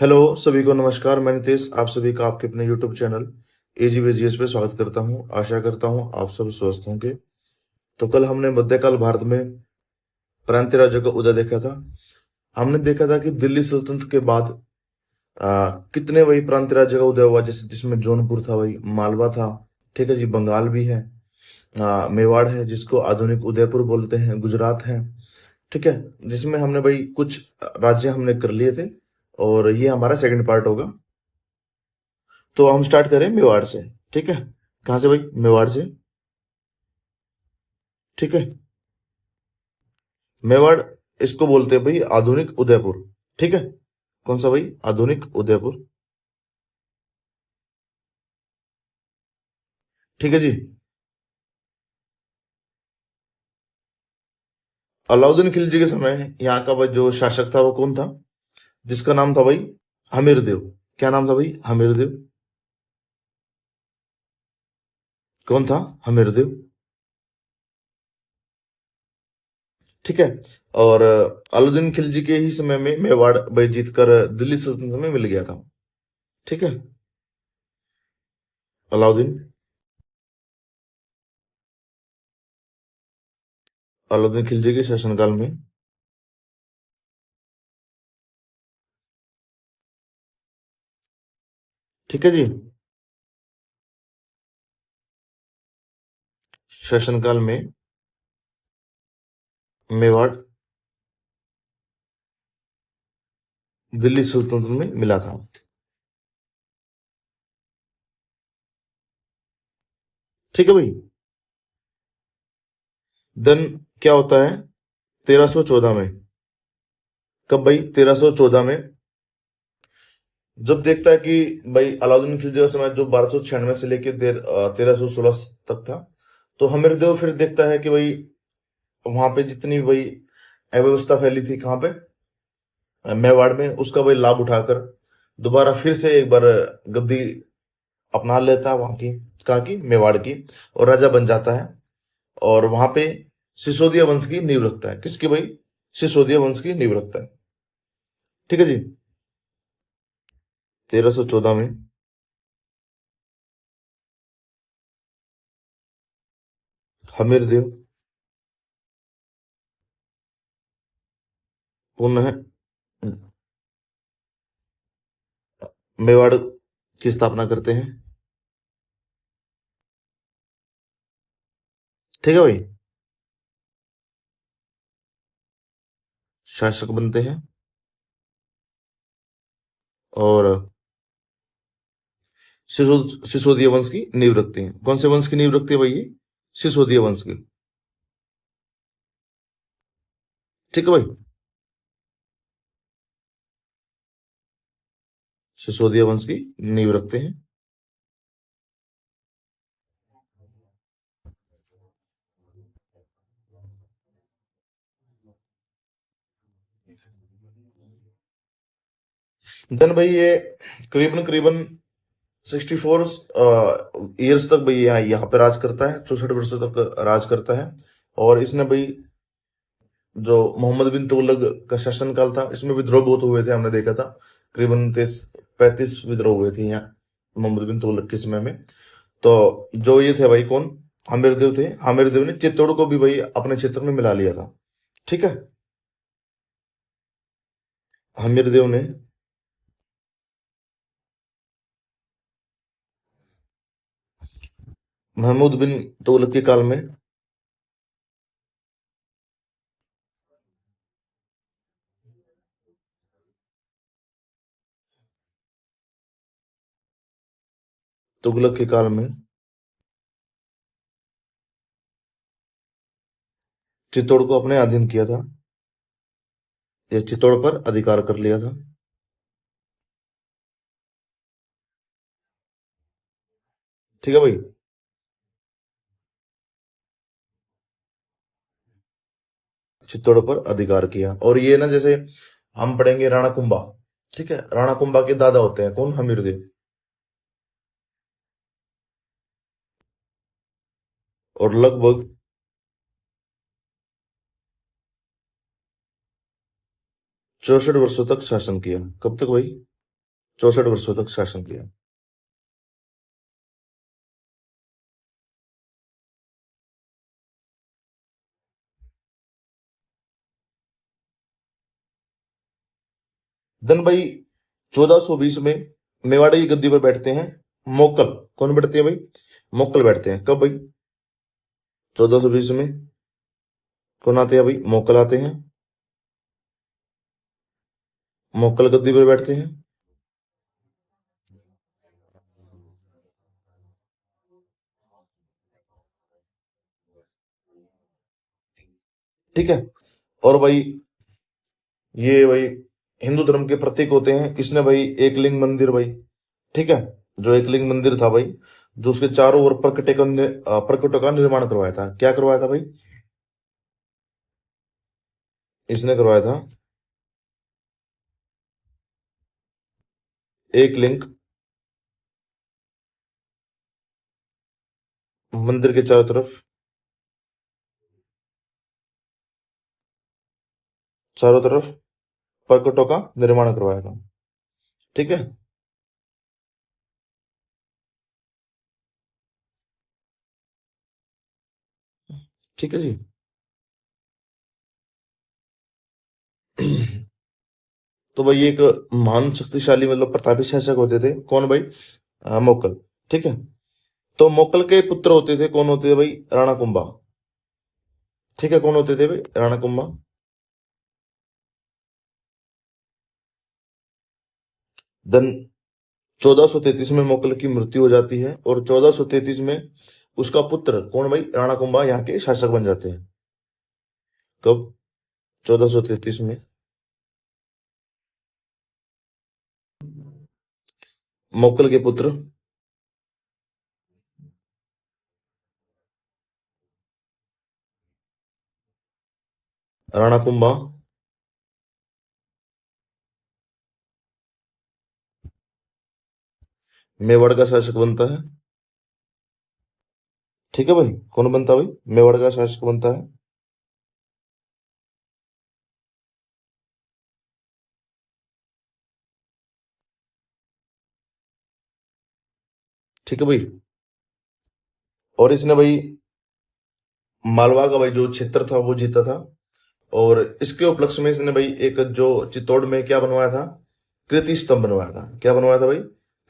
Hello सभी को नमस्कार। मैं नितेश आप सभी का आपके अपने यूट्यूब चैनल एजीवीजीएस पे स्वागत करता हूं। आशा करता हूं आप सब स्वस्थ होंगे। तो कल हमने मध्यकाल भारत में प्रांतीय राज्यों का उदय देखा था। हमने देखा था कि दिल्ली सल्तनत के बाद कितने वही प्रांतीय राज्य का उदय हुआ, जैसे जिसमें जौनपुर था, वही मालवा था, ठीक है जी, बंगाल भी है, मेवाड़ है जिसको आधुनिक उदयपुर बोलते हैं, गुजरात है, ठीक है, जिसमें हमने भाई कुछ राज्य हमने कर लिए थे और ये हमारा सेकंड पार्ट होगा। तो हम स्टार्ट करें मेवाड़ से, ठीक है। कहाँ से भाई? मेवाड़ से, ठीक है। मेवाड़ इसको बोलते हैं भाई आधुनिक उदयपुर, ठीक है। कौन सा भाई? आधुनिक उदयपुर, ठीक है जी। अलाउद्दीन खिलजी के समय यहाँ का भाई जो शासक था वो कौन था? जिसका नाम था भाई हमीर देव। क्या नाम था भाई? हमीर देव। कौन था? हमीर देव, ठीक है। और अलाउद्दीन खिलजी के ही समय में मेवाड़ भाई जीतकर दिल्ली सल्तनत में मिल गया था, ठीक है। अलाउद्दीन अलाउद्दीन खिलजी के शासनकाल में, ठीक है जी, शासनकाल में मेवाड़ दिल्ली सल्तनत में मिला था, ठीक है भाई। देन क्या होता है 1314 में? कब भाई? 1314 में जब देखता है कि भाई अलाउद्दीन खिलजी का समय जो 1296 से लेके 1316 तक था, तो हमीरदेव फिर देखता है कि भाई वहां पे जितनी भाई अव्यवस्था फैली थी, कहाँ पे? मेवाड़ में, उसका भाई लाभ उठाकर दोबारा फिर से एक बार गद्दी अपना लेता है वहां की, कहाँ की? मेवाड़ की, और राजा बन जाता है। और वहां पे सिसोदिया वंश की नींव रखता है। किसकी भाई? सिसोदिया वंश की नींव रखता है, ठीक है जी। 1314 में हमीरदेव पुनः मेवाड़ की स्थापना करते हैं, ठीक है भाई। शासक बनते हैं और सिसोदिया वंश की नींव रखते हैं। कौन से वंश की नींव रखते हैं भाई? ये सिसोदिया वंश की, ठीक है भाई। सिसोदिया वंश की नींव रखते हैं। देन भाई ये करीबन करीबन 64 ईयर्स तक भाई यहाँ पे राज करता है, 64 वर्षों तक राज करता है। और इसने भाई जो मोहम्मद बिन तुगलक का शासनकाल था, इसमें विद्रोह बहुत हुए थे, हमने देखा था। करीबन 35 विद्रोह हुए थे यहाँ मोहम्मद बिन तुगलक के समय में। तो जो ये थे भाई कौन? आमिरदेव थे। आमिरदेव ने चित्तौड़ को भी भाई अपने क्षेत्र में मिला लिया था, ठीक है। आमिरदेव ने महमूद बिन तुगलक के काल में तुगलक के काल में चित्तौड़ को अपने अधीन किया था, या चित्तौड़ पर अधिकार कर लिया था, ठीक है भाई। चित्तौड़ पर अधिकार किया। और ये ना, जैसे हम पढ़ेंगे राणा कुंभा, ठीक है, राणा कुंभा के दादा होते हैं कौन? हमीरदेव। और लगभग 64 वर्षों तक शासन किया। कब तक भाई? 64 वर्षों तक शासन किया। देन भाई 1420 में मेवाड़ की गद्दी पर बैठते हैं मोकल। कौन बैठते हैं भाई? मोकल बैठते हैं। कब भाई? 1420 में कौन आते हैं भाई? मोकल आते हैं। मोकल गद्दी पर बैठते हैं। ठीक है। और भाई ये भाई हिंदू धर्म के प्रतीक होते हैं। इसने भाई एक लिंग मंदिर भाई, ठीक है, जो एक लिंग मंदिर था भाई, जो उसके चारों ओर प्रकटों का निर्माण करवाया था। क्या करवाया था भाई? इसने करवाया था एक लिंग मंदिर के चारों तरफ प्रकटों का निर्माण करवाया था। ठीक है। ठीक है जी। तो भाई एक महान शक्तिशाली मतलब प्रतापी शासक होते थे। कौन भाई? मोकल। ठीक है। तो मोकल के पुत्र होते थे। कौन होते थे भाई? राणा कुंभा। ठीक है। कौन होते थे भाई? राणा कुंभा। देन 1433 में मोकल की मृत्यु हो जाती है और 1433 में उसका पुत्र कौन भाई? राणा कुंभा यहाँ के शासक बन जाते हैं। कब? 1433 में मोकल के पुत्र राणा कुंभा मेवाड़ का शासक बनता है। ठीक है भाई। कौन बनता है भाई? मेवाड़ का शासक बनता है। ठीक है भाई। और इसने भाई मालवा का भाई जो क्षेत्र था वो जीता था। और इसके उपलक्ष्य में इसने भाई एक जो चित्तौड़ में क्या बनवाया था? कृति स्तंभ बनवाया था। क्या बनवाया था भाई?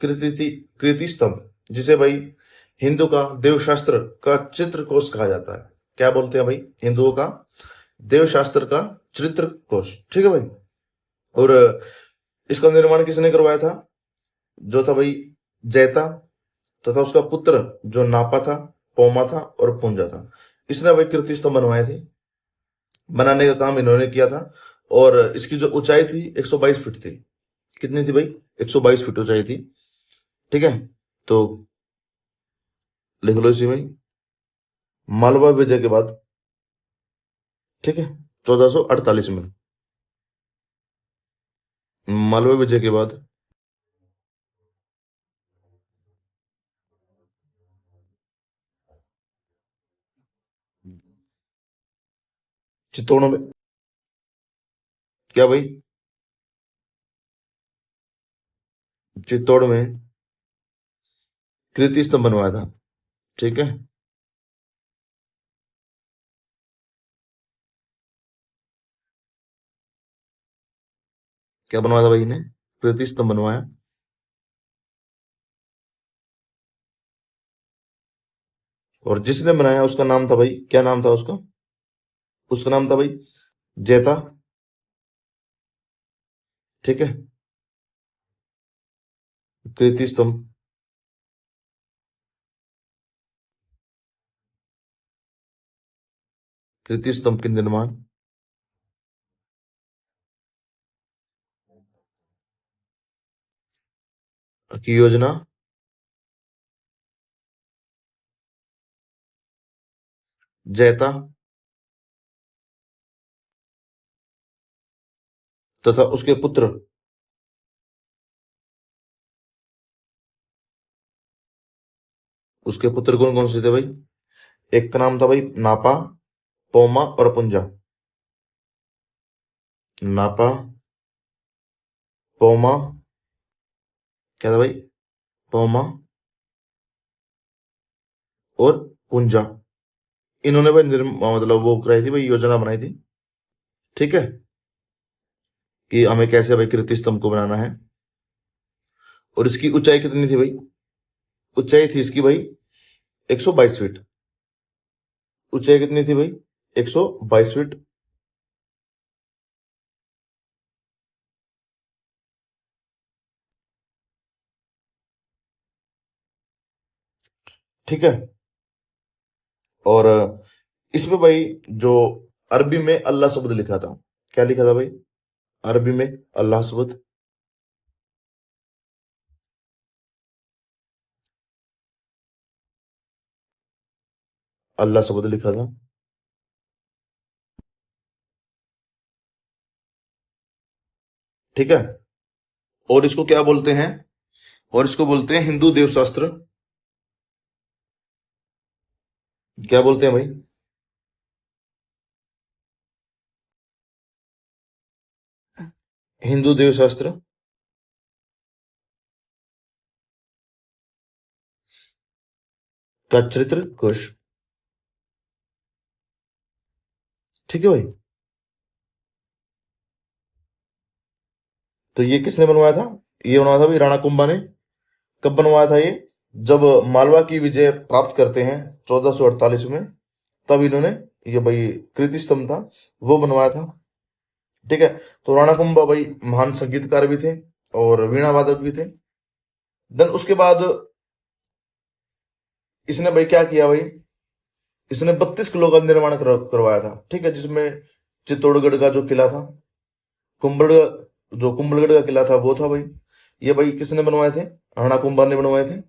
कृति कृति स्तंभ, जिसे भाई हिंदू का देवशास्त्र का चित्रकोश कहा जाता है। क्या बोलते हैं भाई? हिंदुओं का देवशास्त्र का चित्रकोश। ठीक है भाई। और इसका निर्माण किसने करवाया था? जो था भाई जैता, तथा उसका पुत्र जो नापा था, पौमा था और पुंजा था। इसने भाई कृति स्तंभ बनवाए थे। बनाने का काम इन्होंने किया था। और इसकी जो ऊंचाई थी 122 फीट थी। कितनी थी भाई? 122 फीट ऊंचाई थी। ठीक है। तो लिख लो इसी में मालवा विजय के बाद। ठीक है। 1448 में मालवा विजय के बाद चित्तौड़ में क्या भाई? चित्तौड़ में कृति स्तंभ बनवाया था। ठीक है। क्या बनवाया था भाई ने? कृति स्तंभ बनवाया। और जिसने बनाया उसका नाम था भाई, क्या नाम था उसका? उसका नाम था भाई जैता। ठीक है। कृति स्तंभ, कृति स्तंभ के निर्माण की योजना जैता तथा उसके पुत्र कौन कौन से थे भाई? एक का नाम था भाई नापा, पौमा और पुंजा। नापा, पौमा क्या था भाई? पौमा और पुंजा, इन्होंने भाई मतलब वो कराई थी भाई, योजना बनाई थी, ठीक है, कि हमें कैसे भाई कीर्ति स्तंभ को बनाना है। और इसकी ऊंचाई कितनी थी भाई? ऊंचाई थी इसकी भाई 122 फीट। ऊंचाई कितनी थी भाई? 122 फीट। ठीक है। और इसमें भाई जो अरबी में अल्लाह शब्द लिखा था, क्या लिखा था भाई अरबी में? अल्लाह शब्द, अल्लाह शब्द लिखा था, ठीक है। और इसको क्या बोलते हैं? और इसको बोलते हैं हिंदू देवशास्त्र। क्या बोलते हैं भाई? हिंदू देवशास्त्र का चरित्र कोश, ठीक है भाई। तो ये किसने बनवाया था? ये बनवाया था भाई राणा कुंभा ने। कब बनवाया था ये? जब मालवा की विजय प्राप्त करते हैं 1448 में, तब इन्होंने ये भाई कृति स्तंभ था वो बनवाया था, ठीक है। तो राणा कुंभा भाई महान संगीतकार भी थे और वीणा वादक भी थे। देन उसके बाद इसने भाई क्या किया भाई? इसने 32 किलो का निर्माण करवाया था, ठीक है, जिसमें चित्तौड़गढ़ का जो किला था, कुंभलगढ़, जो कुंभलगढ़ का किला था वो था भाई। ये भाई किसने बनवाए थे? राणा कुंभा ने बनवाए थे,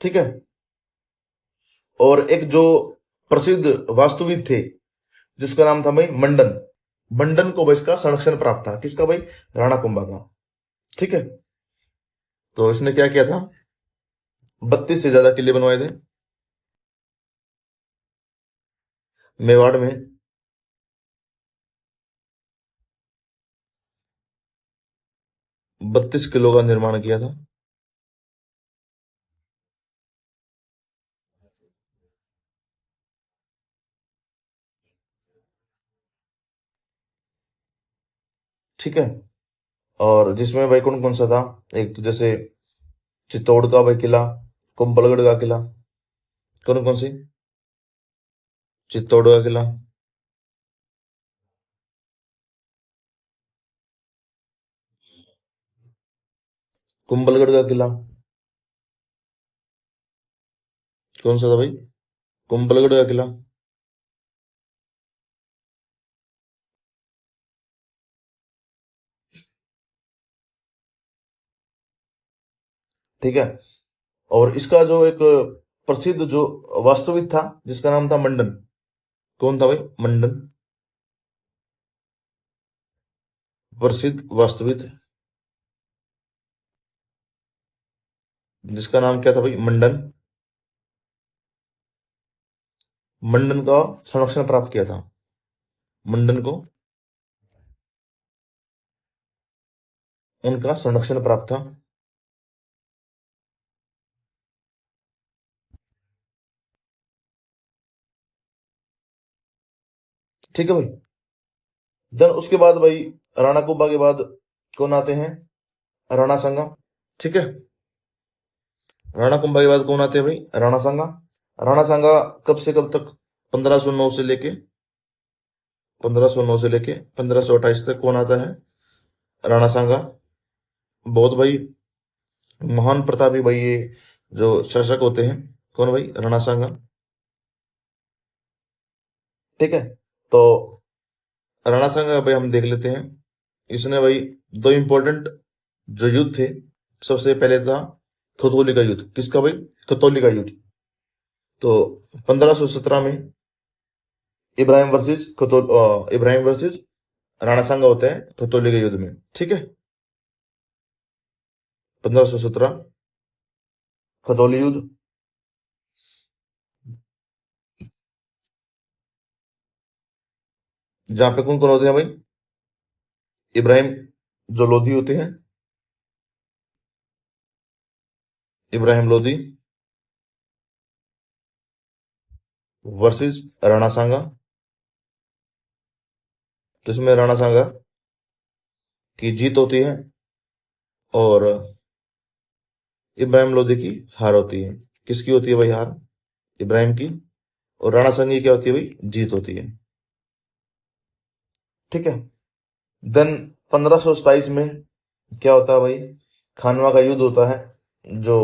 ठीक है। और एक जो प्रसिद्ध वास्तुविद थे जिसका नाम था भाई मंडन, मंडन को भाई इसका संरक्षण प्राप्त था, किसका भाई? राणा कुंभा का, ठीक है। तो इसने क्या किया था? 32 से ज्यादा किले बनवाए थे मेवाड़ में, 32 किलो का निर्माण किया था, ठीक है। और जिसमें भाई कौन कौन सा था? एक तो जैसे चित्तौड़ का भाई किला, कुंभलगढ़ का किला, कौन कौन सी? चित्तौड़ का किला, कुंभलगढ़ का किला, कौन सा था भाई? कुंभलगढ़ का किला, ठीक है। और इसका जो एक प्रसिद्ध जो वास्तुविद था जिसका नाम था मंडन, कौन था भाई? मंडन, प्रसिद्ध वास्तुविद जिसका नाम क्या था भाई? मंडन। मंडन का संरक्षण प्राप्त किया था, मंडन को उनका संरक्षण प्राप्त था, ठीक है भाई। देन उसके बाद भाई राणा कुंभा के बाद कौन आते हैं? राणा संगा, ठीक है। राणा कुंभा के बाद कौन आते हैं भाई? राणा सांगा। राणा सांगा कब से कब तक? 1509 से लेके 1509 से लेके 1528 तक कौन आता है? राणा सांगा। बहुत भाई महान प्रतापी भाई ये जो शासक होते हैं, कौन भाई? राणा सांगा, ठीक है। तो राणा सांगा भाई हम देख लेते हैं। इसने भाई दो इंपॉर्टेंट जो युद्ध थे, सबसे पहले था खतौली का युद्ध, किसका भाई? खतौली का युद्ध। तो 1517 में इब्राहिम वर्सेस राणा सांगा होते हैं खतौली के युद्ध में, ठीक है। 1517 खतौली युद्ध, जहां पे कौन कौन होते हैं भाई? इब्राहिम जो लोधी होते हैं, इब्राहिम लोदी वर्सेस राणा सांगा। तो इसमें राणा सांगा की जीत होती है और इब्राहिम लोदी की हार होती है। किसकी होती है भाई हार? इब्राहिम की। और राणा सांगा की क्या होती है भाई? जीत होती है। ठीक है। देन 1527 में क्या होता है भाई? खानवा का युद्ध होता है, जो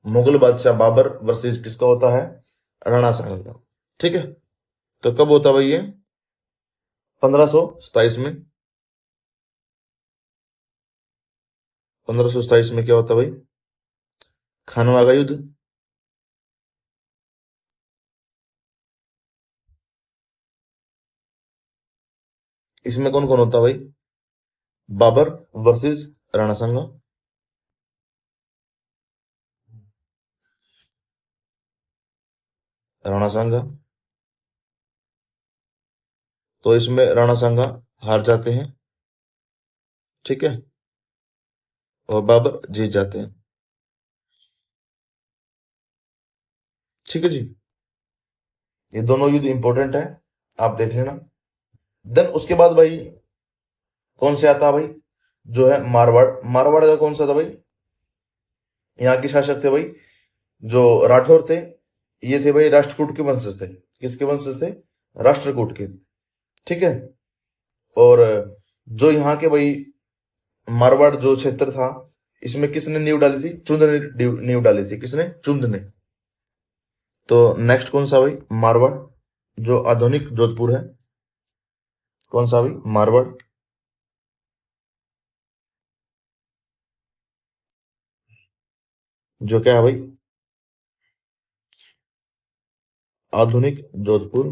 मुगल बादशाह बाबर वर्सेस किसका होता है? राणा सांगा का। ठीक है। तो कब होता है भाई ये? 1527 में। 1527 में क्या होता है भाई? खानवा का युद्ध। इसमें कौन कौन होता है भाई? बाबर वर्सेस राणा सांगा। राणा सांगा। तो इसमें राणा सांगा हार जाते हैं। ठीक है। और बाबर जीत जाते हैं। ठीक है जी। ये दोनों युद्ध इंपॉर्टेंट है, आप देख लेना। देन उसके बाद भाई कौन से आता है भाई? जो है मारवाड़। मारवाड़ का कौन सा था भाई? यहाँ के शासक थे भाई जो राठौर थे। ये थे भाई राष्ट्रकूट के वंशज थे। किसके वंशज थे? राष्ट्रकूट के। ठीक है। और जो यहाँ के भाई मारवाड़ जो क्षेत्र था, इसमें किसने नींव डाली थी? चुंद ने नींव डाली थी। किसने? चुंद ने। तो नेक्स्ट कौन सा भाई? मारवाड़, जो आधुनिक जोधपुर है। कौन सा भाई? मारवाड़। जो क्या है भाई? आधुनिक जोधपुर।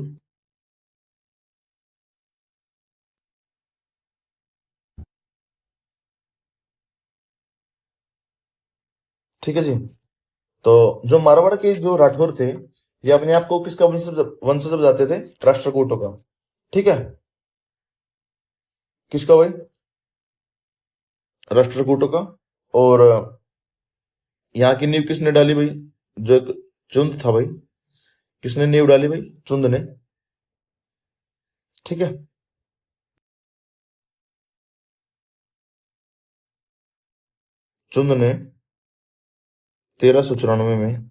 ठीक है जी। तो जो मारवाड़ के जो राठौर थे, ये अपने आप को किसका वंशज वंशज बताते थे? राष्ट्रकूटों का। ठीक है। किसका भाई? राष्ट्रकूटों का। और यहाँ की नींव किसने डाली भाई? जो एक चुंद था भाई। किसने नींव डाली भाई? चुंद ने। ठीक है। चुंद ने 1394 में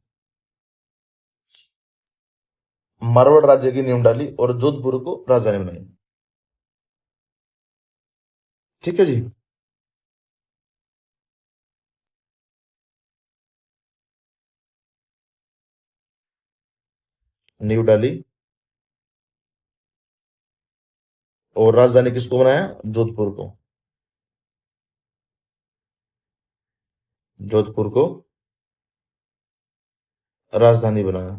मारवाड़ राज्य की नींव डाली और जोधपुर को राजधानी बनाई। ठीक है जी। नींव डाली और राजधानी किसको बनाया? जोधपुर को। जोधपुर को राजधानी बनाया।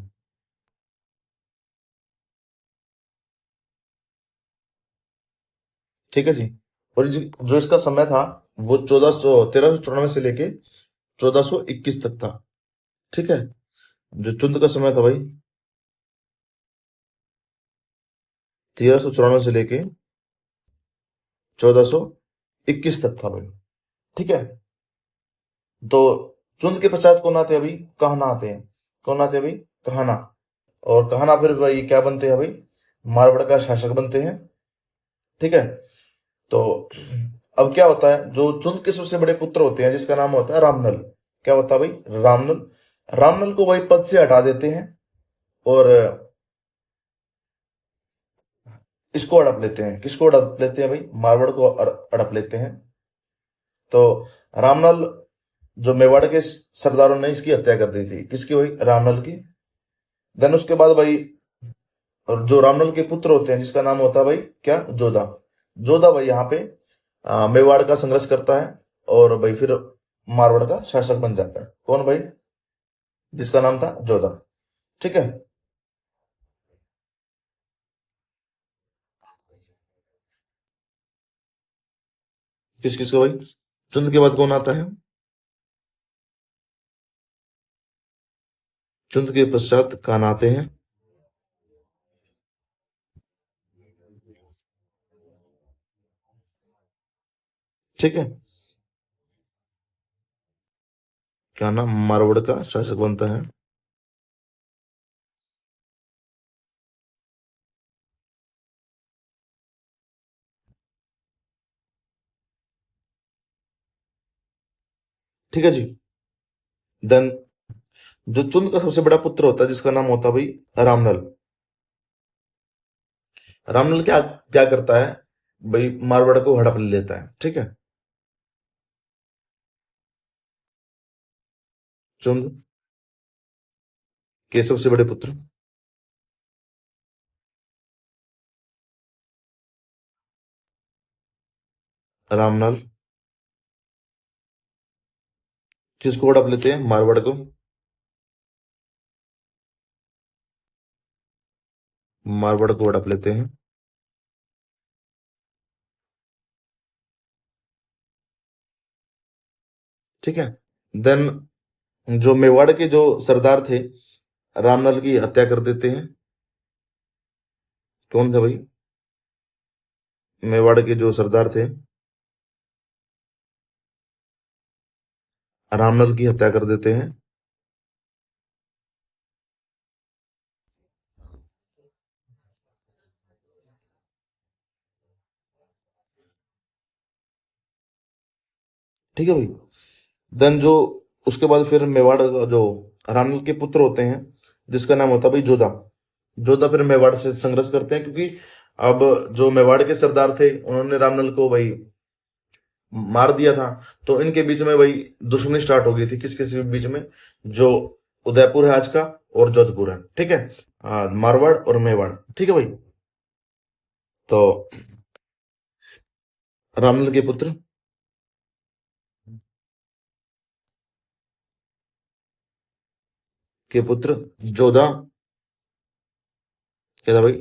ठीक है जी। और जो इसका समय था, वो 1394 से लेके 1421 तक था। ठीक है। जो चुंद का समय था भाई, 1394 से लेके 1421 तक था भाई। ठीक है। तो चुंद के पश्चात कौन आते हैं अभी? कहना आते हैं। कौन आते हैं भाई? कहना। और कहना फिर भाई क्या बनते हैं भाई? मारवाड़ का शासक बनते हैं। ठीक है। तो अब क्या होता है, जो चुंद के सबसे बड़े पुत्र होते हैं जिसका नाम होता है रामनल। क्या होता है भाई? रामनल। रामनल को भाई पद से हटा देते हैं और इसको हड़प लेते हैं। किसको हड़प लेते हैं भाई? मारवाड़ को हड़प लेते हैं। तो रामनल, जो मेवाड़ के सरदारों ने इसकी हत्या कर दी थी। किसकी भाई? रामनल की। देन उसके बाद भाई, और जो रामनल के पुत्र होते हैं जिसका नाम होता है भाई क्या? जोधा। जोधा भाई यहाँ पे मेवाड़ का संघर्ष करता है और भाई फिर मारवाड़ का शासक बन जाता है। कौन भाई? जिसका नाम था जोधा। ठीक है। किस किस का भाई? चुंद के बाद कौन आता है? चुंद के पश्चात कान आते हैं। ठीक है। क्या नाम मारवाड़ का शासक बनता है? ठीक है जी। देन जो चुंद का सबसे बड़ा पुत्र होता है जिसका नाम होता है भाई रामनल। रामनल क्या क्या करता है भाई, मारवाड़ को हड़प ले लेता है। ठीक है। चुंद के सबसे बड़े पुत्र रामनल किसको हड़प लेते हैं? मारवाड़ को। मारवाड़ को हड़प लेते हैं। ठीक है। देन जो मेवाड़ के जो सरदार थे रामनल की हत्या कर देते हैं। कौन थे भाई? मेवाड़ के जो सरदार थे रामनल की हत्या कर देते हैं। ठीक है भाई। देन जो उसके बाद फिर मेवाड़ का जो रामनल के पुत्र होते हैं जिसका नाम होता है भाई जोधा। जोधा फिर मेवाड़ से संघर्ष करते हैं क्योंकि अब जो मेवाड़ के सरदार थे उन्होंने रामनल को भाई मार दिया था। तो इनके बीच में भाई दुश्मनी स्टार्ट हो गई थी। किस किस बीच में? जो उदयपुर है आज का और जोधपुर है। ठीक है। मारवाड़ और मेवाड़। ठीक है भाई। तो रामनल के पुत्र जोधा क्या था भाई?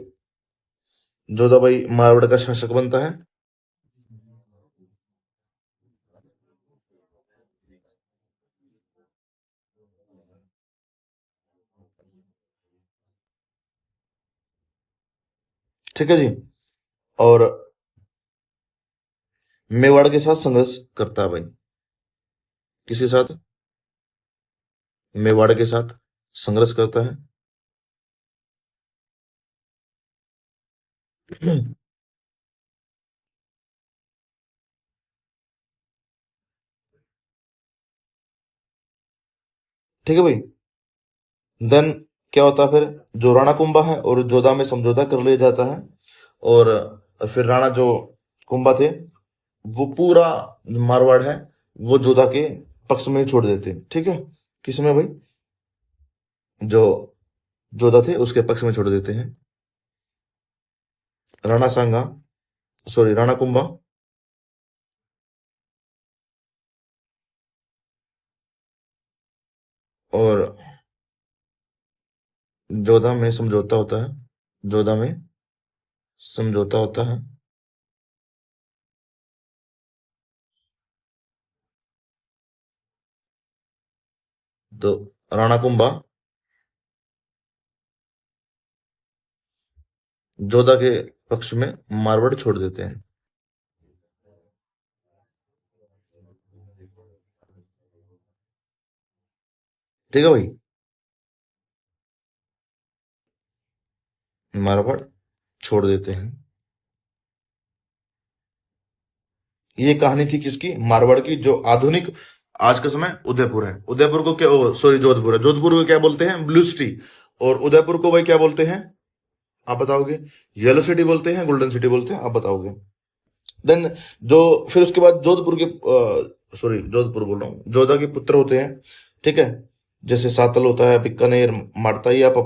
जोधा भाई मारवाड़ का शासक बनता है। ठीक है जी। और मेवाड़ के साथ संघर्ष करता है भाई। किसके साथ? मेवाड़ के साथ संघर्ष करता है। ठीक है भाई। देन क्या होता है फिर? जो राणा कुंभा है और जोधा में समझौता कर लिया जाता है। और फिर राणा जो कुंभा थे वो पूरा मारवाड़ है वो जोधा के पक्ष में ही छोड़ देते हैं। ठीक है। किसमें भाई? जो जोधा थे उसके पक्ष में छोड़ देते हैं। राणा सांगा, सॉरी राणा कुंभा और जोधा में समझौता होता है। जोधा में समझौता होता है। तो राणा कुंभा जोधा के पक्ष में मारवाड़ छोड़ देते हैं। ठीक है भाई। मारवाड़ छोड़ देते हैं। ये कहानी थी किसकी? मारवाड़ की। जो आधुनिक आज का समय उदयपुर है। उदयपुर को क्या, सॉरी जोधपुर है। जोधपुर को क्या बोलते हैं? Blue city. और उदयपुर को भाई क्या बोलते हैं? आप बताओगे? येलो सिटी बोलते हैं, गोल्डन सिटी बोलते हैं? आप बताओगे? देन जो फिर उसके बाद जोधपुर के, सॉरी जोधपुर बोल रहा हूँ, जोधा के पुत्र होते हैं। ठीक है। जैसे सातल होता है, बीकानेर, मारता, ही आप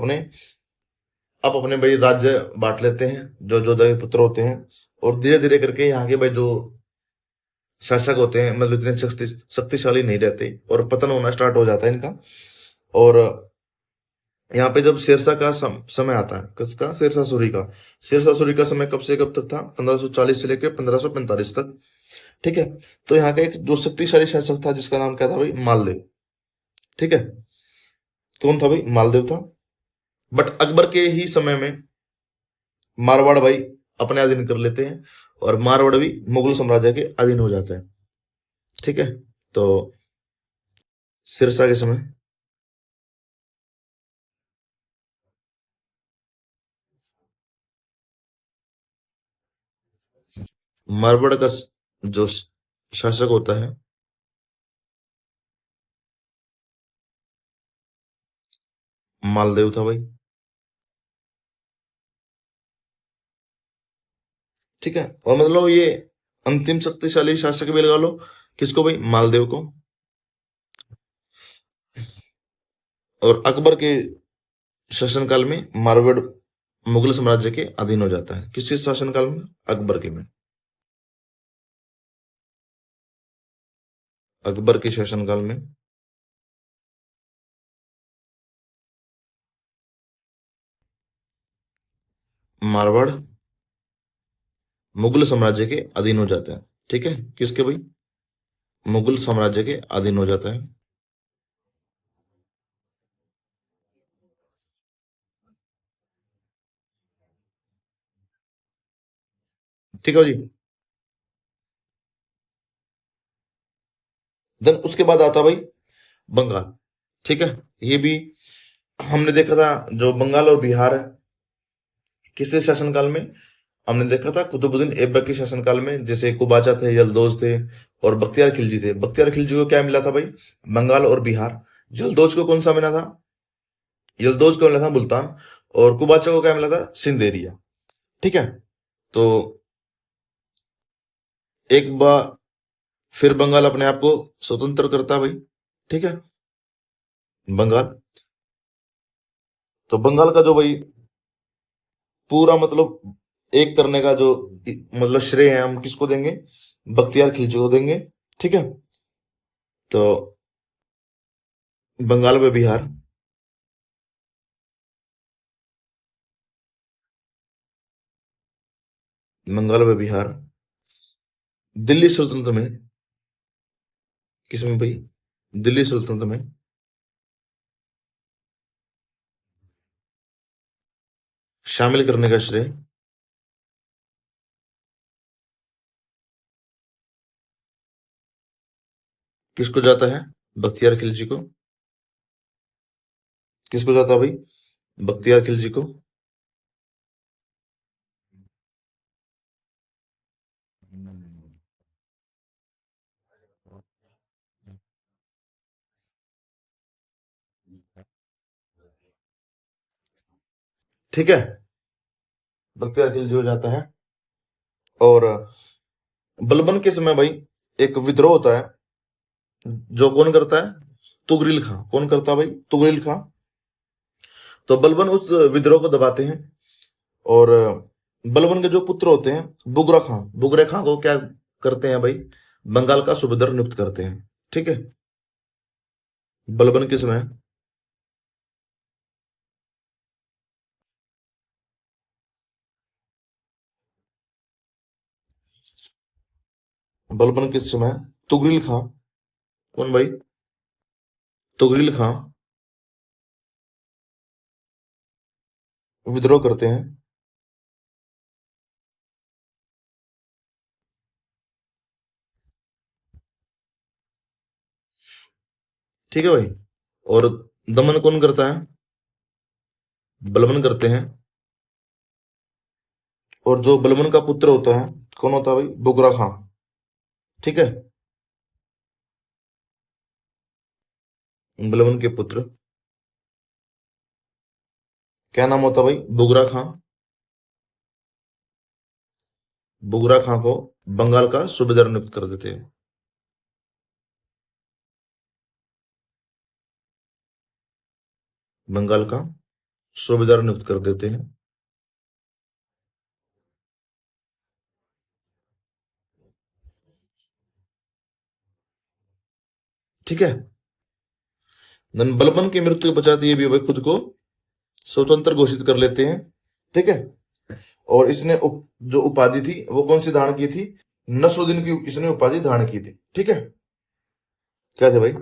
अपने भाई राज्य बांट लेते हैं जो जोधा के पुत्र होते हैं। और धीरे धीरे करके यहाँ के भाई जो शासक होते हैं मतलब इतने शक्तिशाली नहीं रहते और पतन होना स्टार्ट हो जाता है इनका। और यहाँ पे जब शेरशाह का समय आता है, किसका? शेरशाह सूरी का। शेरशाह सूरी का समय कब से कब तक था? 1540 से लेकर 1545 तक। ठीक है। तो यहाँ का एक जो शक्तिशाली शासक था जिसका नाम क्या था भाई? मालदेव। ठीक है। कौन था भाई? मालदेव था। बट अकबर के ही समय में मारवाड़ भाई अपने अधीन कर लेते हैं और मारवाड़ भी मुगल साम्राज्य के अधीन हो जाता है। ठीक है। तो सिरसा के समय। मारवाड़ का जो शासक होता है, मालदेव था भाई। ठीक है, और मतलब ये अंतिम शक्तिशाली शासक भी लगा लो, किसको भाई, मालदेव को। और अकबर के शासनकाल में मारवाड़ मुगल साम्राज्य के अधीन हो जाता है। किसके शासनकाल में? अकबर के में। अकबर के शासनकाल में मारवाड़ मुगल साम्राज्य के अधीन हो जाता है। ठीक है, किसके भाई? मुगल साम्राज्य के अधीन हो जाता है। ठीक है जी। देन उसके बाद आता भाई बंगाल। ठीक है, ये भी हमने देखा था, जो बंगाल और बिहार है, किसके शासनकाल में? हमने देखा था कुतुबुद्दीन ऐबक के शासनकाल में। जैसे कुबाचा थे, यलदौज थे, और बख्तियार खिलजी थे। बख्तियार खिलजी को क्या मिला था भाई? बंगाल और बिहार। यलदौज को कौन सा मिला था? यलदौज को मिला था मुल्तान। और कुबाचा को क्या मिला था? सिंध एरिया। ठीक है, तो एक बार फिर बंगाल अपने आप को स्वतंत्र करता भाई। ठीक है, बंगाल। तो बंगाल का जो भाई पूरा मतलब एक करने का जो मतलब श्रेय है, हम किसको देंगे? बख्तियार खिलजी को देंगे। ठीक है, तो बंगाल व बिहार, बंगाल व बिहार दिल्ली सल्तनत में, किसमें भाई? दिल्ली सल्तनत में शामिल करने का श्रेय किसको जाता है? बख्तियार खिलजी को। किसको जाता है भाई? बख्तियार खिलजी को। ठीक है, बख्तियार खिलजी हो जाता है। और बलबन के समय भाई एक विद्रोह होता है, जो कौन करता है? तुगरिल खां। कौन करता है भाई? तुगरिल खां। तो बलबन उस विद्रोह को दबाते हैं। और बलबन के जो पुत्र होते हैं, बुगरा खां, बुगरे खां को क्या करते हैं भाई? बंगाल का सूबेदार नियुक्त करते हैं। ठीक है, बलबन के समय, बलबन के समय तुगरिल खां, कौन भाई? तुगरिल खां विद्रोह करते हैं। ठीक है भाई, और दमन कौन करता है? बलबन करते हैं। और जो बलबन का पुत्र होता है, कौन होता है भाई? बुगरा खां। ठीक है, बलबन के पुत्र, क्या नाम होता है भाई? बुगरा खां। बुगरा खां को बंगाल का सूबेदार नियुक्त कर देते हैं। बंगाल का सूबेदार नियुक्त कर देते हैं। ठीक है, धन बलबन की मृत्यु के पश्चात ये भी भाई खुद को स्वतंत्र घोषित कर लेते हैं। ठीक है, और इसने जो उपाधि थी वो कौन सी धारण की थी? नसरुद्दीन की इसने उपाधि धारण की थी। ठीक है, क्या थे भाई?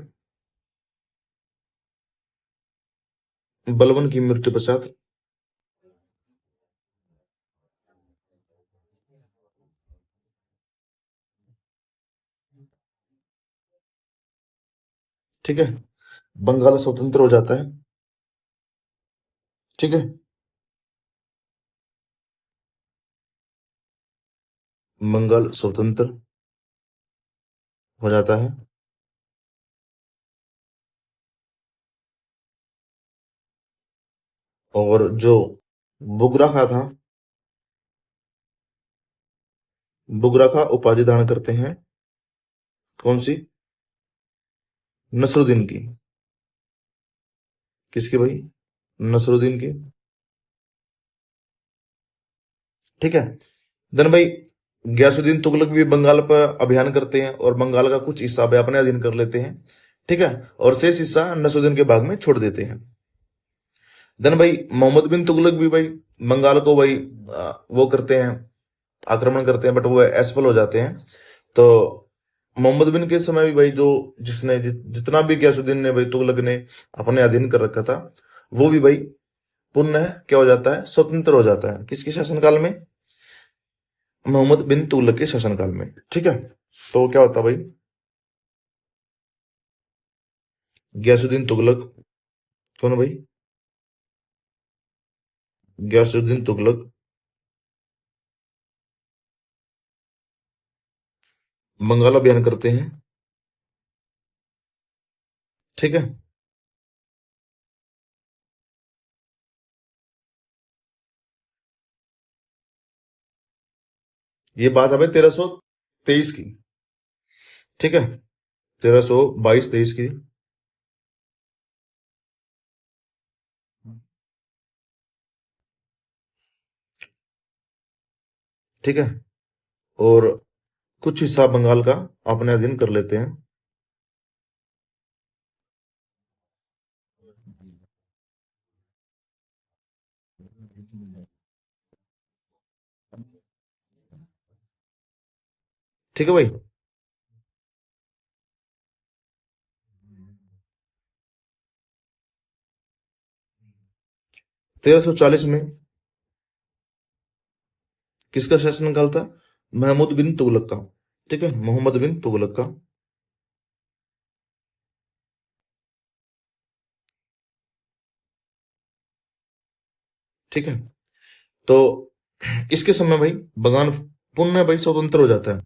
बलबन की मृत्यु पश्चात, ठीक है, बंगाल स्वतंत्र हो जाता है। ठीक है। बंगाल स्वतंत्र हो जाता है। और जो बुगरा खा था, बुगरा खा उपाधि धारण करते हैं कौन सी? नसरुद्दीन की। किसकी भाई? नसरुद्दीन की। ठीक है। देन भाई गयासुद्दीन तुगलक भी बंगाल पर अभियान करते हैं और बंगाल का कुछ हिस्सा भी अपने अधीन कर लेते हैं। ठीक है। और शेष हिस्सा नसरुद्दीन के भाग में छोड़ देते हैं। देन भाई मोहम्मद बिन तुगलक भी भाई बंगाल को भाई वो करते हैं, आक्रमण करते हैं, बट वो असफल हो जाते हैं। तो मोहम्मद बिन के समय भी भाई जो जिसने जितना भी गयासुद्दीन ने भाई तुगलक ने अपने अधीन कर रखा था, वो भी भाई पुनः क्या हो जाता है? स्वतंत्र हो जाता है। किसके शासनकाल में? मोहम्मद बिन तुगलक के शासनकाल में। ठीक है। तो क्या होता भाई? गयासुद्दीन तुगलक कौन भाई? गयासुद्दीन तुगलक बंगाल अभियान करते हैं। ठीक है। ये बात है भाई 1323 की। ठीक है। 1322-23 की। ठीक है। और कुछ हिस्सा बंगाल का अपने अधीन कर लेते हैं। ठीक है भाई। 1340 में किसका शासनकाल था? महमूद बिन तुगलक का। ठीक है, मोहम्मद बिन तुगलक का। ठीक है। तो इसके समय भाई बंगाल पुनः भाई स्वतंत्र हो जाता है।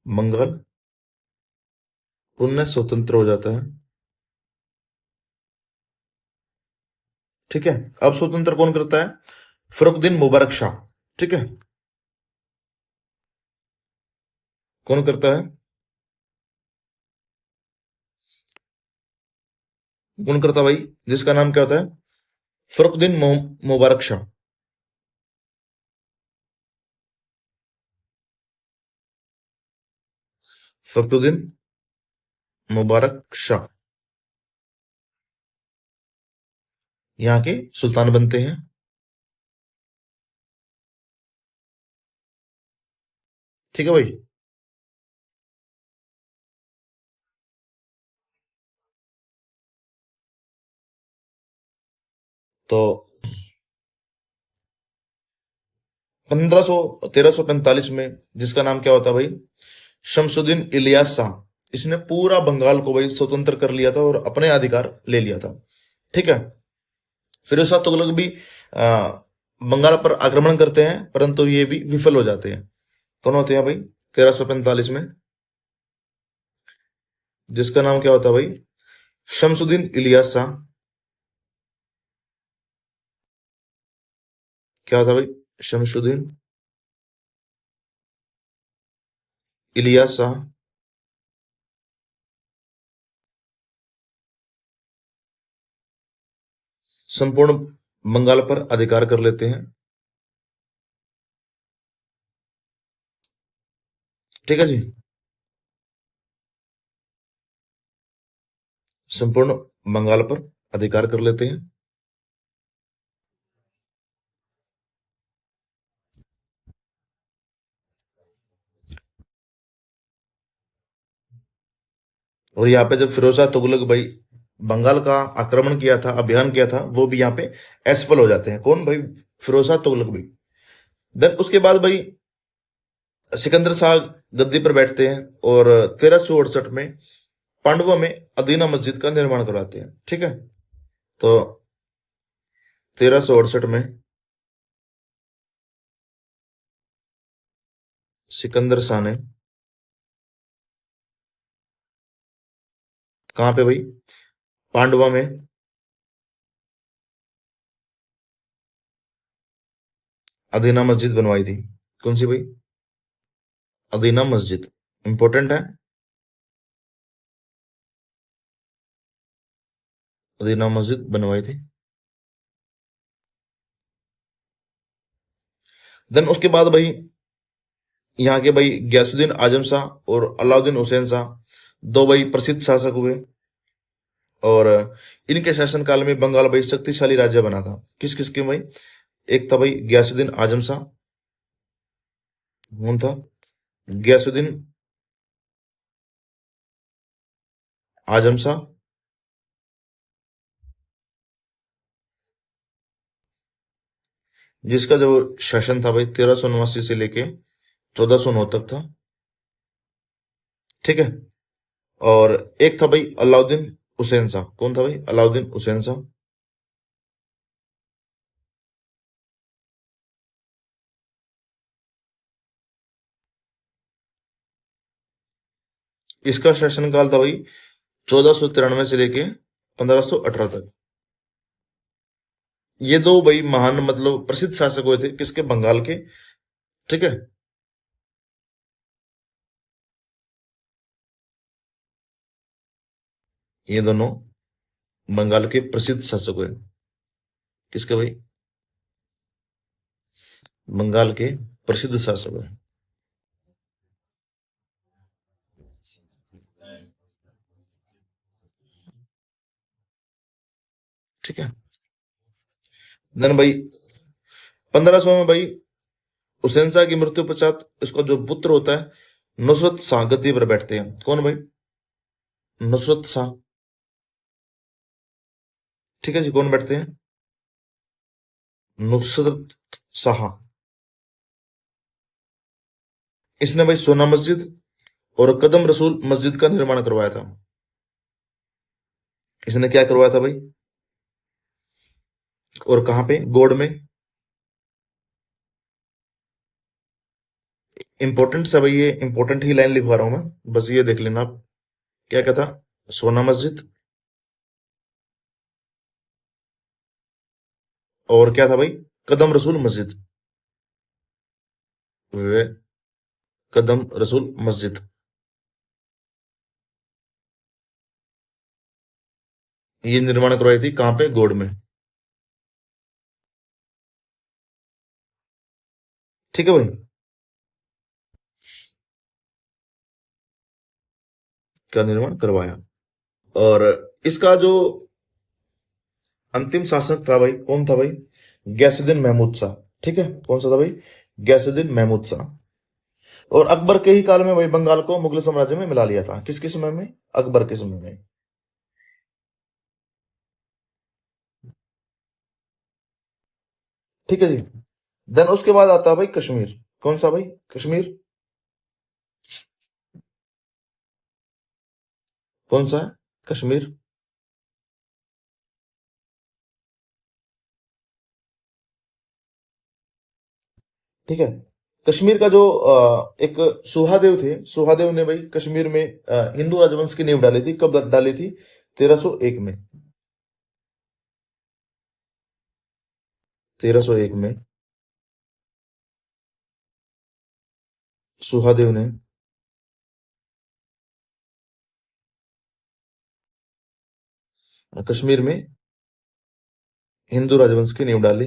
बंगाल पुनः स्वतंत्र हो जाता है। ठीक है। अब स्वतंत्र कौन करता है? फरुखुद्दीन मुबारक शाह। ठीक है। कौन करता है? कौन करता भाई? जिसका नाम क्या होता है? फरुखुद्दीन मुबारक शाह। फरुखुद्दीन मुबारक शाह यहाँ के सुल्तान बनते हैं। ठीक है भाई। तो 1345 में जिसका नाम क्या होता है भाई? शमसुद्दीन इलियास शाह। इसने पूरा बंगाल को भाई स्वतंत्र कर लिया था और अपने अधिकार ले लिया था। ठीक है। फिरोज शाह तुगलक भी बंगाल पर आक्रमण करते हैं, परंतु ये भी विफल हो जाते हैं। कौन होते हैं भाई 1345 में? जिसका नाम क्या होता है भाई? शमसुद्दीन इलियास शाह। क्या होता है भाई? शमसुद्दीन इलियास शाह संपूर्ण बंगाल पर अधिकार कर लेते हैं। ठीक है जी। संपूर्ण बंगाल पर अधिकार कर लेते हैं। और यहाँ पे जब फिरोज शाह तुगलक भाई बंगाल का आक्रमण किया था, अभियान किया था, वो भी यहाँ पे असफल हो जाते हैं। कौन भाई? फिरोज शाह तुगलक भी। देन उसके बाद भाई सिकंदर शाह गद्दी पर बैठते हैं और 1368 में पांडवों में अदीना मस्जिद का निर्माण करवाते हैं। ठीक है, तो 1368 में सिकंदर शाह ने कहां पे भाई, पांडवा में अदीना मस्जिद बनवाई थी। कौन सी भाई? अदीना मस्जिद इंपॉर्टेंट है। अदीना मस्जिद बनवाई थी। देन उसके बाद भाई यहाँ के भाई गयासुद्दीन आजम शाह और अलाउद्दीन हुसैन शाह दो भाई प्रसिद्ध शासक हुए। और इनके शासनकाल में बंगाल भाई शक्तिशाली राज्य बना था। किस किस के भाई? एक था भाई गयासुद्दीन आजम शाह, कौन था? गयासुद्दीन आजम शाह, जिसका जो शासन था भाई 1389 से लेके 1409 तक था। ठीक है, और एक था भाई अलाउद्दीन हुसैन शाह। कौन था भाई? अलाउद्दीन हुसैन शाह। इसका शासनकाल था भाई 1493 से लेके 1518 तक। ये दो भाई महान मतलब प्रसिद्ध शासक हुए थे, किसके? बंगाल के। ठीक है, ये दोनों बंगाल के प्रसिद्ध शासक हुए। किसके भाई? बंगाल के प्रसिद्ध शासक हुए। ठीक है, देन भाई 1500 में भाई हुसैन शाह की मृत्यु पश्चात इसका जो पुत्र होता है नुसरत शाह गद्दी पर बैठते हैं। कौन भाई? नुसरत शाह। ठीक है जी, कौन बैठते हैं? नुसरत शाह। इसने भाई सोना मस्जिद और कदम रसूल मस्जिद का निर्माण करवाया था। इसने क्या करवाया था भाई? और कहां पे? गोड़ में। इंपॉर्टेंट सा भाई, ये इंपॉर्टेंट ही लाइन लिखवा रहा हूं मैं, बस ये देख लेना आप। क्या कहता? सोना मस्जिद, और क्या था भाई? कदम रसूल मस्जिद। वे कदम रसूल मस्जिद, ये निर्माण करवाई थी कहां पे? गोड़ में। ठीक है भाई, का निर्माण करवाया। और इसका जो अंतिम शासक था भाई, कौन था भाई? गैसुद्दीन महमूद शाह। ठीक है, कौन सा था भाई? गैसुद्दीन महमूद शाह। और अकबर के ही काल में भाई बंगाल को मुगल साम्राज्य में मिला लिया था। किसके समय में? अकबर के समय में। ठीक है जी, देन उसके बाद आता है भाई कश्मीर। कौन सा भाई? कश्मीर। कौन सा है? कश्मीर। ठीक है, कश्मीर का जो एक सुहादेव थे, सुहादेव ने भाई कश्मीर में हिंदू राजवंश की नींव डाली थी। कब डाली थी? 1301 में। 1301 में सुहादेव ने कश्मीर में हिंदू राजवंश की नींव डाली।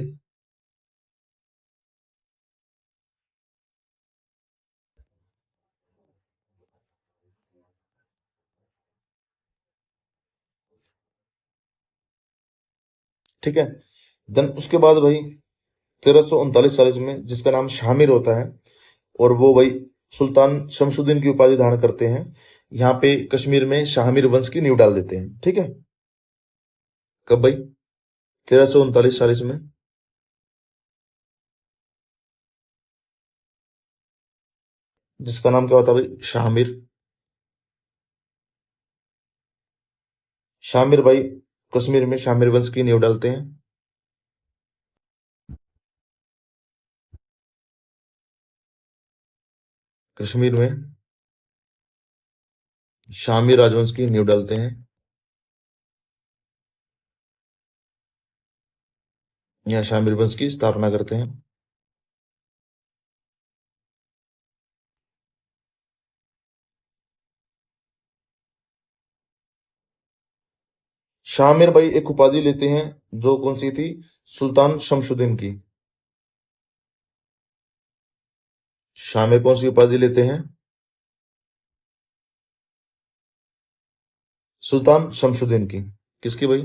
ठीक है, देन उसके बाद भाई 1339 में जिसका नाम शामिर होता है, और वो भाई सुल्तान शमशुद्दीन की उपाधि धारण करते हैं। यहाँ पे कश्मीर में शामिर वंश की नींव डाल देते हैं। ठीक है, कब भाई? 1339 में। जिसका नाम क्या होता है भाई? शामिर। शामिर भाई कश्मीर में शामिर वंश की नींव डालते हैं। कश्मीर में शामिर राजवंश की नींव डालते हैं, या शामिर वंश की स्थापना करते हैं। शामिर भाई एक उपाधि लेते हैं, जो कौन सी थी? सुल्तान शमशुद्दीन की। शामिर कौन सी उपाधि लेते हैं? सुल्तान शमशुद्दीन की। किसकी भाई?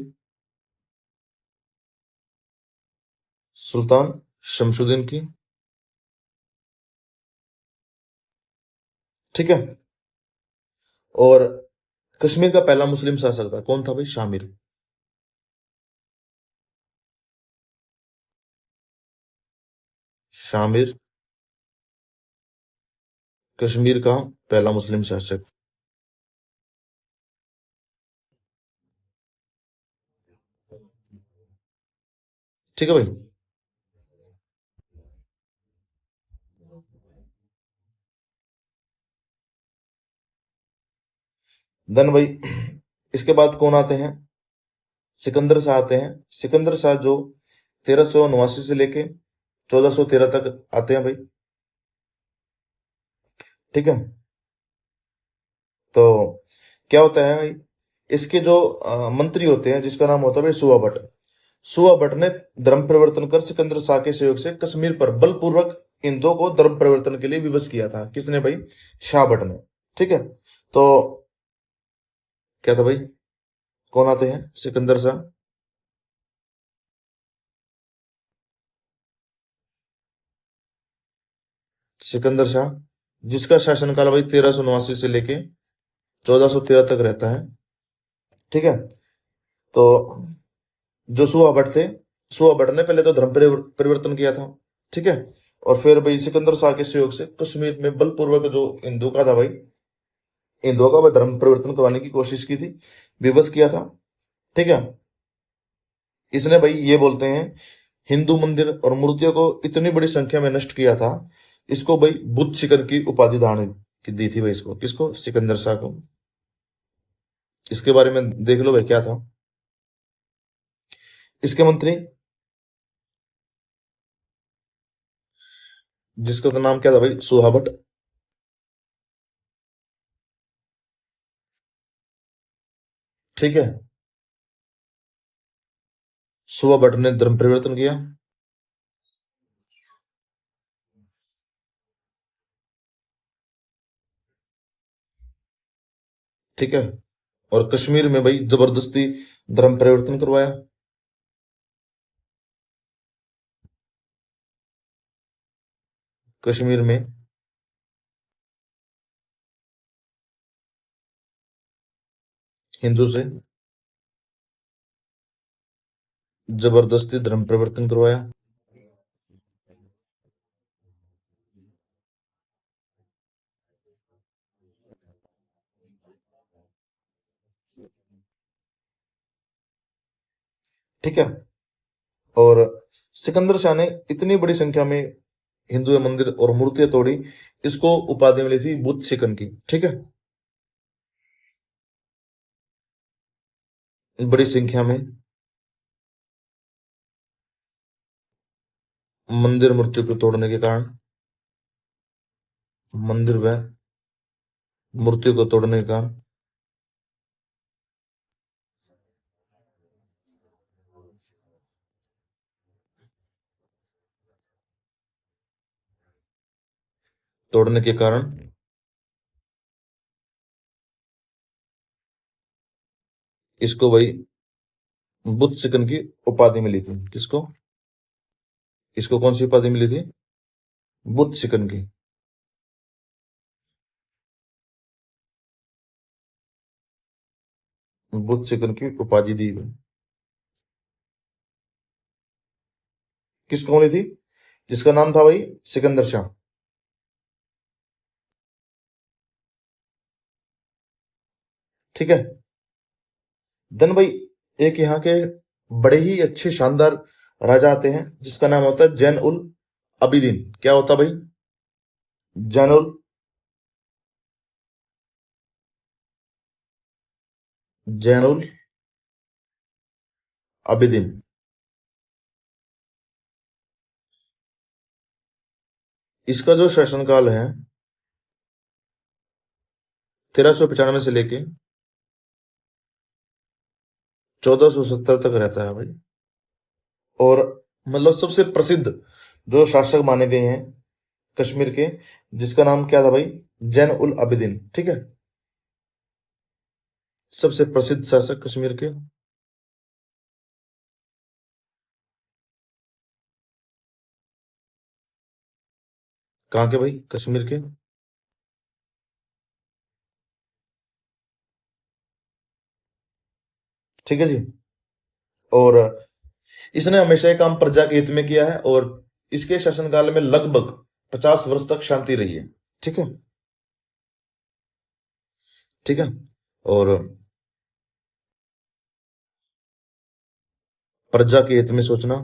सुल्तान शमशुद्दीन की। ठीक है। और कश्मीर का पहला मुस्लिम शासक था, कौन था भाई? शामिर। शामिर कश्मीर का पहला मुस्लिम शासक। ठीक है भाई। देन भाई इसके बाद कौन आते हैं? सिकंदर शाह आते हैं। सिकंदर शाह जो 1389 से लेके 1413 तक आते हैं भाई। ठीक है। तो क्या होता है भाई, इसके जो मंत्री होते हैं, जिसका नाम होता है भाई सुआ भट्ट। सुआ भट्ट ने धर्म परिवर्तन कर सिकंदर शाह के सहयोग से कश्मीर पर बलपूर्वक हिंदुओं को धर्म परिवर्तन के लिए विवश किया था। किसने भाई? शाह भट्ट ने। ठीक है। तो क्या था भाई? कौन आते हैं? सिकंदर शाह। सिकंदर शाह जिसका शासनकाल भाई 1389 से लेके 1413 तक रहता है। ठीक है। तो जो सुआ भट्ट थे, सुआ भट्ट ने पहले तो धर्म परिवर्तन किया था। ठीक है। और फिर भाई सिकंदर शाह के सहयोग से कश्मीर में बलपूर्वक जो हिंदू का था भाई, हिंदुओं का वह धर्म परिवर्तन करवाने की कोशिश की थी, विवश किया था। ठीक है। इसने भाई ये बोलते हैं, हिंदू मंदिर और मूर्तियों को इतनी बड़ी संख्या में नष्ट किया था, इसको भाई बुद्ध शिखर की उपाधि धारण की दी थी भाई। इसको किसको? सिकंदर शाह को। इसके बारे में देख लो भाई क्या था। इसके मंत्री, जिसका तो नाम क्या था भाई? सुहा भट्ट। ठीक है। सुहा भट्ट ने धर्म परिवर्तन किया। ठीक है। और कश्मीर में भाई जबरदस्ती धर्म परिवर्तन करवाया। कश्मीर में हिंदू से जबरदस्ती धर्म परिवर्तन करवाया। ठीक है। और सिकंदर शाह ने इतनी बड़ी संख्या में हिंदू मंदिर और मूर्तियां तोड़ी, इसको उपाधि मिली थी बुद्ध शिकन की। ठीक है। बड़ी संख्या में मंदिर मूर्तियों को तोड़ने के कारण, मंदिर व मूर्तियों को तोड़ने के कारण, तोड़ने के कारण इसको भाई बुद्ध शिकन की उपाधि मिली थी। किसको? इसको कौन सी उपाधि मिली थी? बुद्ध शिकन की। बुद्ध शिकन की उपाधि दी गई। किसको मिली थी? जिसका नाम था भाई सिकंदर शाह। ठीक है। देन भाई एक यहाँ के बड़े ही अच्छे शानदार राजा आते हैं जिसका नाम होता है जैन उल अबिदीन। क्या होता भाई? जैनुल जैनुल आबिदीन। इसका जो शासनकाल है 1395 से लेके 1470 तक रहता है भाई। और मतलब सबसे प्रसिद्ध जो शासक माने गए हैं कश्मीर के, जिसका नाम क्या था भाई? जैन उल आबिदीन। ठीक है, सबसे प्रसिद्ध शासक कश्मीर के। कहाँ के भाई? कश्मीर के। ठीक है जी। और इसने हमेशा ये काम प्रजा के हित में किया है और इसके शासनकाल में लगभग 50 वर्ष तक शांति रही है। ठीक है। ठीक है। और प्रजा के हित में सोचना,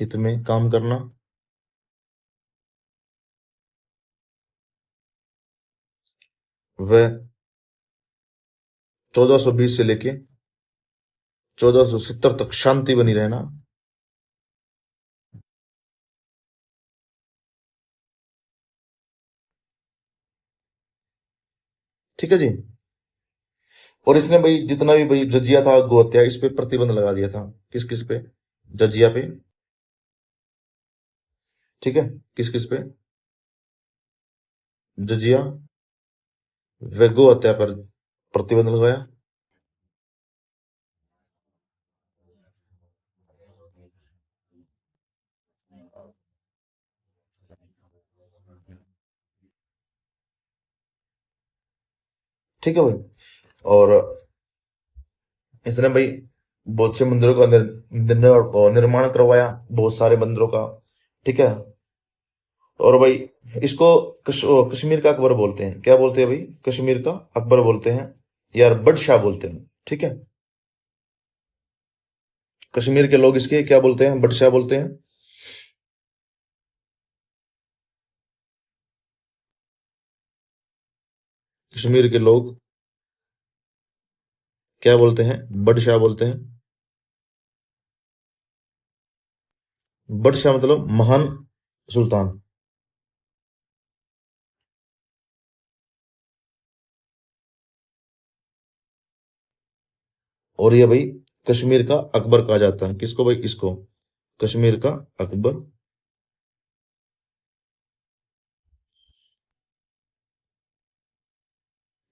हित में काम करना, वह 1420 से लेके 1470 तक शांति बनी रहना। ठीक है जी। और इसने भाई जितना भी भाई जजिया था, गोहत्या, इस पे प्रतिबंध लगा दिया था। किस किस पे? जजिया पे। ठीक है। किस किस पे? जजिया व गोहत्या पर प्रतिबंध लगाया। ठीक है भाई। और इसने भाई बहुत से मंदिरों का निर्माण करवाया, बहुत सारे मंदिरों का। ठीक है। और भाई इसको कश्मीर का अकबर बोलते हैं। क्या बोलते हैं भाई? कश्मीर का अकबर बोलते हैं, यार बडशाह बोलते हैं। ठीक है। कश्मीर के लोग इसके क्या बोलते हैं? बडशाह बोलते हैं। कश्मीर के लोग क्या बोलते हैं? बडशाह बोलते हैं। बडशाह मतलब महान सुल्तान। और ये भाई कश्मीर का अकबर कहा जाता है। किसको भाई? इसको कश्मीर का अकबर।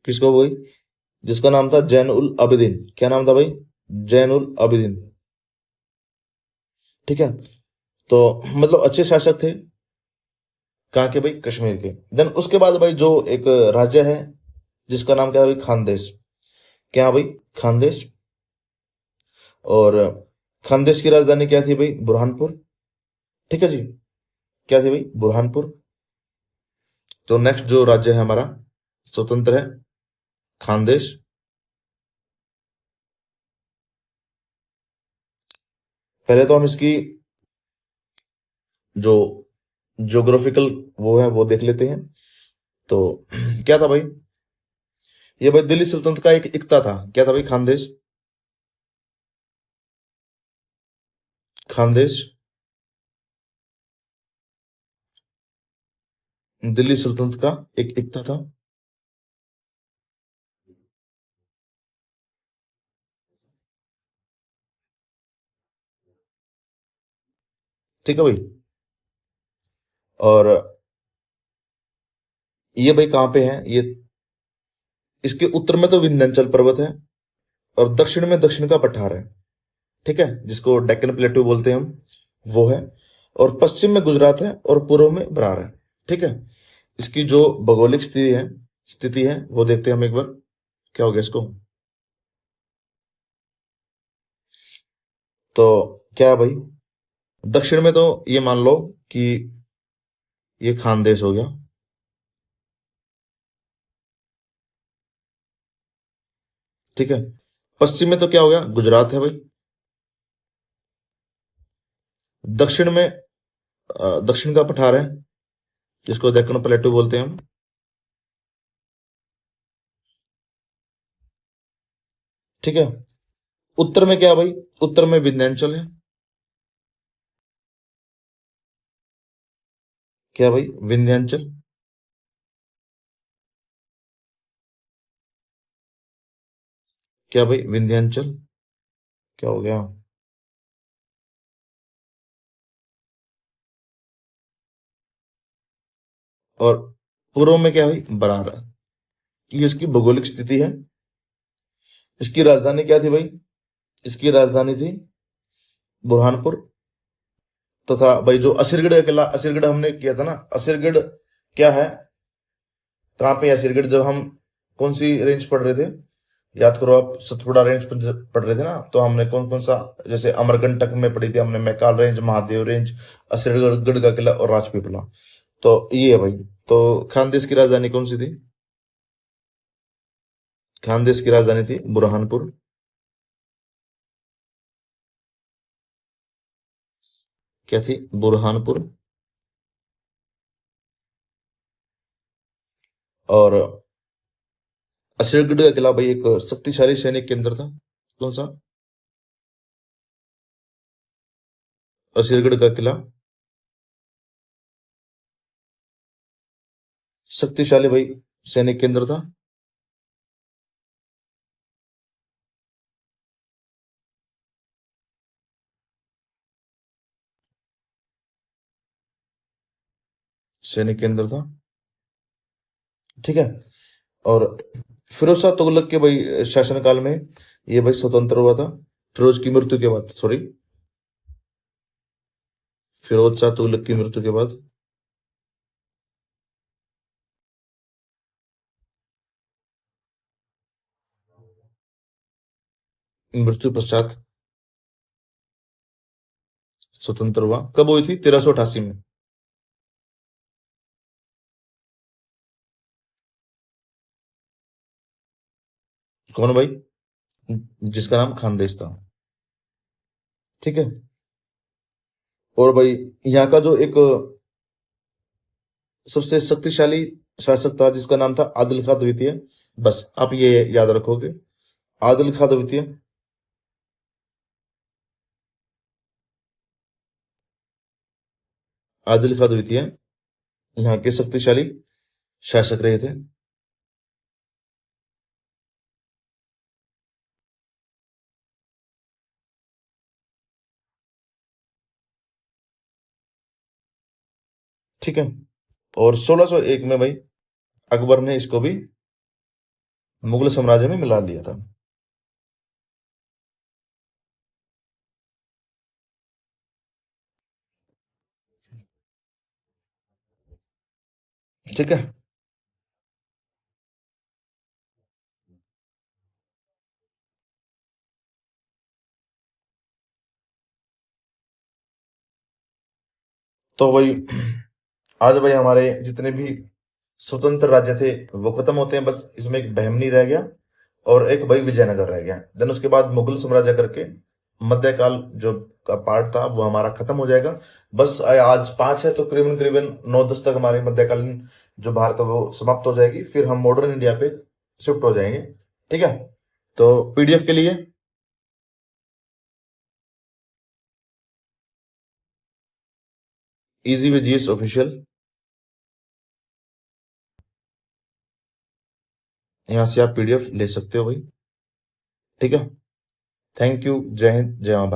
किसको भाई? जिसका नाम था जैन उल आबिदीन। क्या नाम था भाई? जैन उल आबिदीन। ठीक है। तो मतलब अच्छे शासक थे। कहाँ के भाई? कश्मीर के। देन उसके बाद भाई जो एक राज्य है जिसका नाम क्या है भाई? खानदेश। क्या भाई? खानदेश। और खानदेश की राजधानी क्या थी भाई? बुरहानपुर। ठीक है जी। क्या थी भाई? बुरहानपुर। तो नेक्स्ट जो राज्य है हमारा स्वतंत्र है, खानदेश। पहले तो हम इसकी जो ज्योग्राफिकल वो है वो देख लेते हैं। तो क्या था भाई? ये भाई दिल्ली सल्तनत का एक इक्ता था। क्या था भाई? खानदेश। खानदेश दिल्ली सल्तनत का एक इक्ता था। ठीक है भाई। और ये भाई कहाँ पे है ये? इसके उत्तर में तो विंध्याचल पर्वत है और दक्षिण में दक्षिण का पठार है। ठीक है, जिसको डेक्कन प्लेटू बोलते हैं हम, वो है। और पश्चिम में गुजरात है और पूर्व में बरार है। ठीक है। इसकी जो भौगोलिक स्थिति है वो देखते हैं हम एक बार। क्या हो गया इसको? तो क्या है भाई? दक्षिण में तो ये मान लो कि ये खानदेश हो गया। ठीक है। पश्चिम में तो क्या हो गया, गुजरात है भाई। दक्षिण में दक्षिण का पठार है, जिसको दक्कन प्लेटू बोलते हैं हम। ठीक है। उत्तर में क्या भाई, उत्तर में विंध्याचल है। क्या भाई, विंध्याचल। क्या भाई, विंध्याचल। क्या हो गया। और पूर्व में क्या भाई, बरार है। ये इसकी भौगोलिक स्थिति है। इसकी राजधानी क्या थी भाई, इसकी राजधानी थी बुरहानपुर। तथा भाई जो असीरगढ़ का किला, असीरगढ़ हमने किया था ना, असीरगढ़ क्या है, कहाँ पे है असीरगढ़, जब हम कौन सी रेंज पढ़ रहे थे, याद करो आप, सतपुड़ा रेंज पढ़ रहे थे ना, तो हमने कौन कौन सा, जैसे अमरकंटक में पढ़ी थी हमने, मैकाल रेंज, महादेव रेंज, असीरगढ़ का किला और राजपीपला। तो ये है भाई। तो खानदेश की राजधानी कौन सी थी, खानदेश की राजधानी थी बुरहानपुर। क्या थी, बुरहानपुर। और असीरगढ़ का किला भाई एक शक्तिशाली सैनिक केंद्र था। कौन सा, असीरगढ़ का किला शक्तिशाली भाई सैनिक केंद्र था। सैनिक केंद्र था। ठीक है। और फिरोज शाह तुगलक के भाई शासनकाल में ये भाई स्वतंत्र हुआ था, फिरोज की मृत्यु के बाद, सॉरी, फिरोज शाह तुगलक की मृत्यु के बाद, मृत्यु पश्चात स्वतंत्र हुआ। कब हुई थी, 1388 में। कौन भाई, जिसका नाम खानदेश था। ठीक है। और भाई यहाँ का जो एक सबसे शक्तिशाली शासक था, जिसका नाम था आदिल खां द्वितीय। बस आप ये याद रखोगे, आदिल खां द्वितीय। आदिल खां द्वितीय यहाँ के शक्तिशाली शासक रहे थे। ठीक है। और 1601 में भाई अकबर ने इसको भी मुगल साम्राज्य में मिला लिया था। ठीक है। तो भाई आज भाई हमारे जितने भी स्वतंत्र राज्य थे वो खत्म होते हैं, बस इसमें एक बहमनी रह गया और एक भाई विजयनगर रह गया। देन उसके बाद मुगल साम्राज्य करके मध्यकाल जो का पार्ट था वो हमारा खत्म हो जाएगा। बस आज 5 है, तो करीबन करीबन 9-10 तक हमारी मध्यकालीन जो भारत है वो समाप्त हो जाएगी, फिर हम मॉडर्न इंडिया पे शिफ्ट हो जाएंगे। ठीक है। तो पीडीएफ के लिए इजी विद जीएस ऑफिशियल, यहाँ से आप पीडीएफ ले सकते हो भाई। ठीक है। थैंक यू, जय हिंद, जय मां भारत।